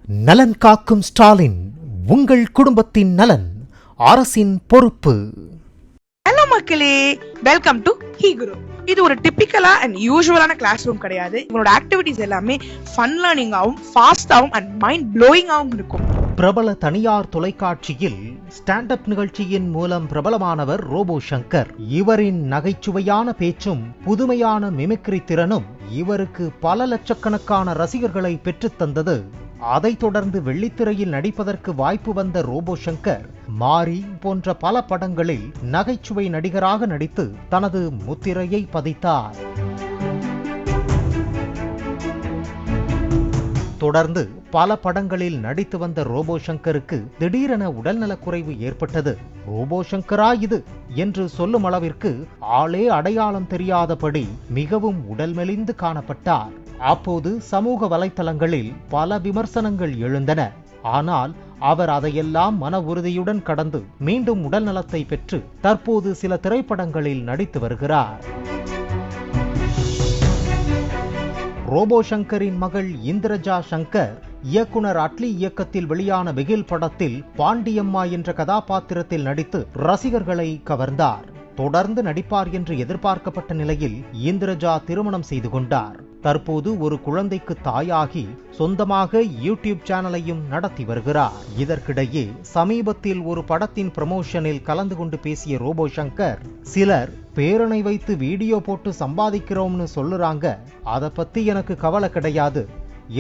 நலன் காக்கும் ஸ்டாலின், உங்கள் குடும்பத்தின் நலன் அரசின் பொறுப்பு. ஹலோ மக்களே, வெல்கம் டு ஹீகுரு. இது ஒரு டிப்பிக்கலா அண்ட் யூசுவலான கிளாஸ் ரூம் கிடையாது. உங்களோட ஆக்டிவிட்டிஸ் எல்லாமே ஃபன் லேர்னிங்காகவும் ஃபாஸ்டாகவும் அண்ட் மைண்ட் ப்ளோயிங்காகவும் இருக்கும். பிரபல தனியார் தொலைக்காட்சியில் ஸ்டாண்ட் அப் நிகழ்ச்சியின் மூலம் பிரபலமானவர் ரோபோ சங்கர். இவரின் நகைச்சுவையான பேச்சும் புதுமையான மிமிக்ரி திறனும் இவருக்கு பல லட்சக்கணக்கான ரசிகர்களை பெற்றுத் தந்தது. அதைத் தொடர்ந்து வெள்ளித்திரையில் நடிப்பதற்கு வாய்ப்பு வந்த ரோபோ சங்கர் மாரி போன்ற பல படங்களில் நகைச்சுவை நடிகராக நடித்து தனது முத்திரையை பதித்தார். தொடர்ந்து பல படங்களில் நடித்து வந்த ரோபோ சங்கருக்கு திடீரென உடல்நலக்குறைவு ஏற்பட்டது. ரோபோ சங்கரா இது என்று சொல்லும் அளவிற்கு ஆளே அடையாளம் தெரியாதபடி மிகவும் உடல் மெலிந்து காணப்பட்டார். அப்போது சமூக வலைத்தளங்களில் பல விமர்சனங்கள் எழுந்தன. ஆனால் அவர் அதையெல்லாம் மன உறுதியுடன் கடந்து மீண்டும் உடல் நலத்தை பெற்று தற்போது சில திரைப்படங்களில் நடித்து வருகிறார். ரோபோ சங்கரின் மகள் இந்திரஜா சங்கர் இயக்குனர் அட்லி இயக்கத்தில் வெளியான பிகில் படத்தில் பாண்டியம்மா என்ற கதாபாத்திரத்தில் நடித்து ரசிகர்களை கவர்ந்தார். தொடர்ந்து நடிப்பார் என்று எதிர்பார்க்கப்பட்ட நிலையில் இந்திரஜா திருமணம் செய்து கொண்டார். தற்போது ஒரு குழந்தைக்கு தாயாகி சொந்தமாக யூடியூப் சேனலையும் நடத்தி வருகிறார். இதற்கிடையே சமீபத்தில் ஒரு படத்தின் ப்ரமோஷனில் கலந்து கொண்டு பேசிய ரோபோ சங்கர், சிலர் பேரனை வைத்து வீடியோ போட்டு சம்பாதிக்கிறோம்னு சொல்லுறாங்க, அதை பத்தி எனக்கு கவலை கிடையாது.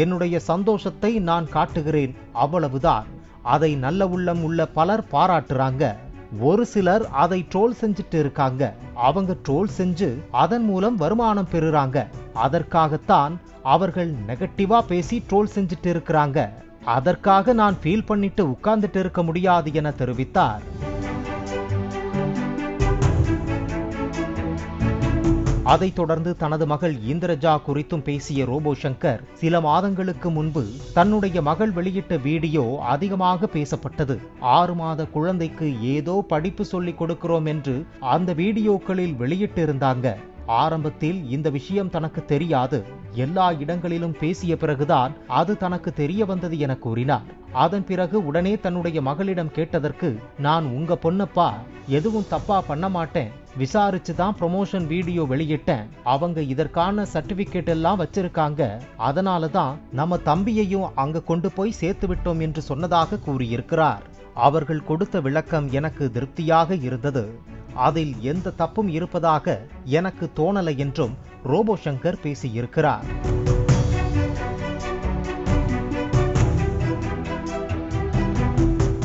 என்னுடைய சந்தோஷத்தை நான் காட்டுகிறேன், அவ்வளவுதான். அதை நல்ல உள்ளம் உள்ள பலர் பாராட்டுறாங்க. ஒரு சிலர் அதை ட்ரோல் செஞ்சுட்டு இருக்காங்க. அவங்க ட்ரோல் செஞ்சு அதன் மூலம் வருமானம் பெறுறாங்க. அதற்காகத்தான் அவர்கள் நெகட்டிவா பேசி ட்ரோல் செஞ்சுட்டு இருக்கிறாங்க. அதற்காக நான் ஃபீல் பண்ணிட்டு உட்கார்ந்துட்டு இருக்க முடியாது என தெரிவித்தார். அதைத் தொடர்ந்து தனது மகள் இந்திரஜா குறித்தும் பேசிய ரோபோ சங்கர், சில மாதங்களுக்கு முன்பு தன்னுடைய மகள் வெளியிட்ட வீடியோ அதிகமாக பேசப்பட்டது. 6 மாத குழந்தைக்கு ஏதோ படிப்பு சொல்லிக் கொடுக்கிறோம் என்று அந்த வீடியோக்களில் வெளியிட்டு இருந்தாங்க. ஆரம்பத்தில் இந்த விஷயம் தனக்கு தெரியாது. எல்லா இடங்களிலும் பேசிய பிறகுதான் அது தனக்கு தெரிய வந்தது என கூறினார். அதன் பிறகு உடனே தன்னுடைய மகளிடம் கேட்டதற்கு, நான் உங்க பொண்ணப்பா, எதுவும் தப்பா பண்ண மாட்டேன், விசாரிச்சுதான் ப்ரமோஷன் வீடியோ வெளியிட்டேன். அவங்க இதற்கான சர்டிபிகேட் எல்லாம் வச்சிருக்காங்க. அதனாலதான் நம்ம தம்பியையும் அங்க கொண்டு போய் சேர்த்து விட்டோம் என்று சொன்னதாக கூறியிருக்கிறார். அவர்கள் கொடுத்த விளக்கம் எனக்கு திருப்தியாக இருந்தது. அதில் எந்த தப்பும் இருப்பதாக எனக்கு தோணலை என்றும் ரோபோ சங்கர் பேசியிருக்கிறார்.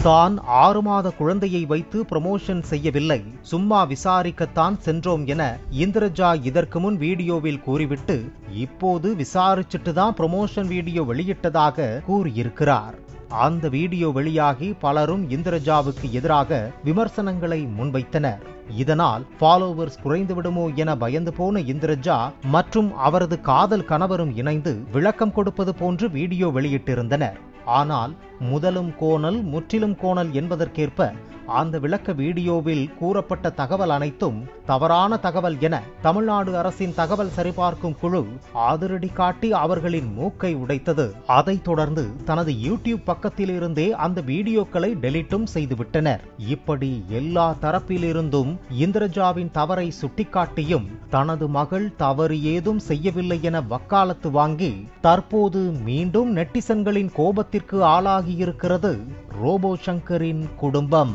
தான் 6 மாத குழந்தையை வைத்து ப்ரமோஷன் செய்யவில்லை, சும்மா விசாரிக்கத்தான் சென்றோம் என இந்திரஜா இதற்கு முன் வீடியோவில் கூறிவிட்டு இப்போது விசாரிச்சுட்டு தான் ப்ரமோஷன் வீடியோ வெளியிட்டதாக கூறியிருக்கிறார். அந்த வீடியோ வெளியாகி பலரும் இந்திரஜாவுக்கு எதிராக விமர்சனங்களை முன்வைத்தனர். இதனால் ஃபாலோவர்ஸ் குறைந்து விடுமோ என பயந்து போன இந்திரஜா மற்றும் அவரது காதல் கணவரும் இணைந்து விளக்கம் கொடுப்பது போன்று வீடியோ வெளியிட்டிருந்தனர். ஆனால் முதலும் கோணல் முற்றிலும் கோணல் என்பதற்கேற்ப அந்த விளக்க வீடியோவில் கூறப்பட்ட தகவல் அனைத்தும் தவறான தகவல் என தமிழ்நாடு அரசின் தகவல் சரிபார்க்கும் குழு அதிரடி காட்டி அவர்களின் மூக்கை உடைத்தது. அதைத் தொடர்ந்து தனது யூடியூப் பக்கத்தில் இருந்தே அந்த வீடியோக்களை டெலிட்டும் செய்துவிட்டனர். இப்படி எல்லா தரப்பிலிருந்தும் இந்திரஜாவின் தவறை சுட்டிக்காட்டியும் தனது மகள் தவறு ஏதும் செய்யவில்லை என வக்காலத்து வாங்கி தற்போது மீண்டும் நெட்டிசன்களின் கோபத்திற்கு ஆளாகியிருக்கிறது ரோபோ சங்கரின் குடும்பம்.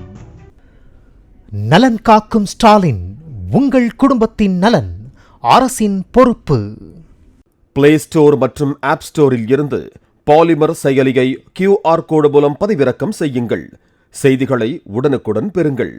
நலன் காக்கும் ஸ்டாலின், உங்கள் குடும்பத்தின் நலன் அரசின் பொறுப்பு. பிளே ஸ்டோர் மற்றும் ஆப் ஸ்டோரில் இருந்து பாலிமர் செயலியை QR கோடு மூலம் பதிவிறக்கம் செய்யுங்கள். செய்திகளை உடனுக்குடன் பெறுங்கள்.